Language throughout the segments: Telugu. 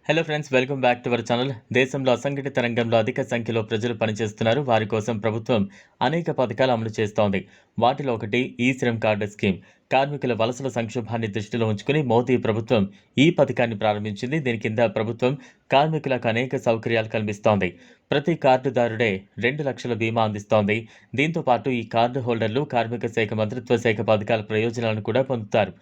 Hello friends, welcome back to our channel. దేశంలో అసంఘటిత రంగంలో అధిక సంఖ్యలో ప్రజలు పనిచేస్తున్నారు. వారి కోసం ప్రభుత్వం అనేక పథకాలు అమలు చేస్తోంది. వాటిలో ఒకటి ఈ శ్రమ్ కార్డు స్కీమ్. కార్మికుల వలసల సంక్షోభాన్ని దృష్టిలో ఉంచుకుని మోదీ ప్రభుత్వం ఈ పథకాన్ని ప్రారంభించింది. దీని కింద ప్రభుత్వం కార్మికులకు అనేక సౌకర్యాలు కల్పిస్తోంది. ప్రతి కార్డుదారుడే 2 లక్షల బీమా అందిస్తోంది. దీంతో పాటు ఈ కార్డు హోల్డర్లు కార్మిక శాఖ మంత్రిత్వ శాఖ పథకాల ప్రయోజనాలను కూడా పొందుతారు.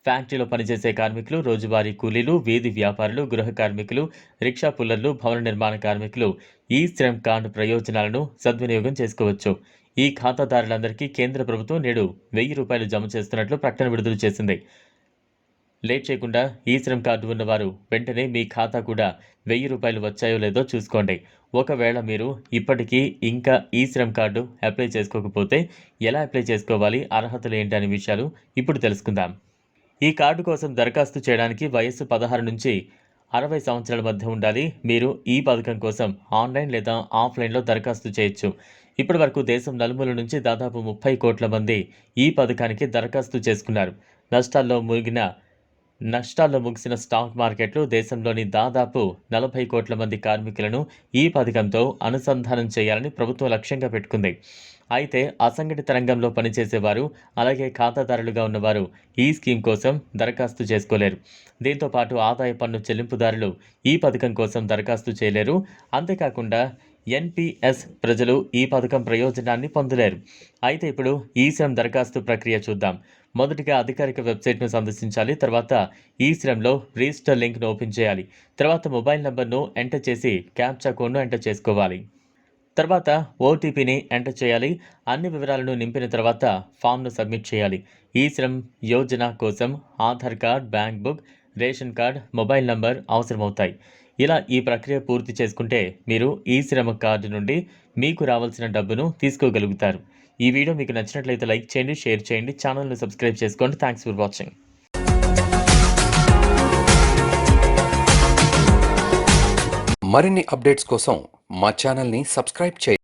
ఫ్యాక్టరీలో పనిచేసే కార్మికులు, రోజువారీ కూలీలు, వీధి వ్యాపారులు, గృహ కార్మికులు, రిక్షా పుల్లర్లు, భవన నిర్మాణ కార్మికులు ఈ శ్రమ్ కార్డు ప్రయోజనాలను సద్వినియోగం చేసుకోవచ్చు. ఈ ఖాతాదారులందరికీ కేంద్ర ప్రభుత్వం నేడు ₹1000 జమ చేస్తున్నట్లు ప్రకటన విడుదల చేసింది. లేట్ చేయకుండా ఈ శ్రమ్ కార్డు ఉన్నవారు వెంటనే మీ ఖాతా కూడా ₹1000 వచ్చాయో లేదో చూసుకోండి. ఒకవేళ మీరు ఇప్పటికీ ఇంకా ఈ శ్రమ్ కార్డు అప్లై చేసుకోకపోతే ఎలా అప్లై చేసుకోవాలి, అర్హతలు ఏంటి అనే విషయాలు ఇప్పుడు తెలుసుకుందాం. ఈ కార్డు కోసం దరఖాస్తు చేయడానికి వయస్సు 16 నుంచి 60 సంవత్సరాల మధ్య ఉండాలి. మీరు ఈ పథకం కోసం ఆన్లైన్ లేదా ఆఫ్లైన్లో దరఖాస్తు చేయొచ్చు. ఇప్పటి వరకు దేశం నలుమూల నుంచి దాదాపు 30 కోట్ల మంది ఈ పథకానికి దరఖాస్తు చేసుకున్నారు. నష్టాల్లో ముగిసిన స్టాక్ మార్కెట్లు దేశంలోని దాదాపు 40 కోట్ల మంది కార్మికులను ఈ పథకంతో అనుసంధానం చేయాలని ప్రభుత్వం లక్ష్యంగా పెట్టుకుంది. అయితే అసంఘటిత రంగంలో పనిచేసేవారు, అలాగే ఖాతాదారులుగా ఉన్నవారు ఈ స్కీమ్ కోసం దరఖాస్తు చేసుకోలేరు. దీంతో పాటు ఆదాయ పన్ను చెల్లింపుదారులు ఈ పథకం కోసం దరఖాస్తు చేయలేరు. అంతేకాకుండా ఎన్పిఎస్ ప్రజలు ఈ పథకం ప్రయోజనాన్ని పొందలేరు. అయితే ఇప్పుడు ఈ శ్రమ్ దరఖాస్తు ప్రక్రియ చూద్దాం. మొదటిగా అధికారిక వెబ్సైట్ను సందర్శించాలి. తర్వాత ఈ శ్రమ్లో రిజిస్టర్ లింక్ను ఓపెన్ చేయాలి. తర్వాత మొబైల్ నంబర్ను ఎంటర్ చేసి క్యాప్చా కోడ్ను ఎంటర్ చేసుకోవాలి. తర్వాత ఓటీపీని ఎంటర్ చేయాలి. అన్ని వివరాలను నింపిన తర్వాత ఫామ్ను సబ్మిట్ చేయాలి. ఈ శ్రమ్ యోజన కోసం Aadhaar card, bank book, ration card, mobile number అవసరమవుతాయి. ఇలా ఈ ప్రక్రియ పూర్తి చేసుకుంటే మీరు ఈ శ్రమ్ కార్డు నుండి మీకు రావాల్సిన డబ్బును తీసుకోగలుగుతారు. ఈ వీడియో మీకు నచ్చినట్లయితే లైక్ చేయండి, షేర్ చేయండి, ఛానల్ను సబ్స్క్రైబ్ చేసుకోండి. Thanks for watching. మరిన్ని అప్డేట్స్ కోసం మా ఛానల్ని సబ్స్క్రైబ్ చేయండి.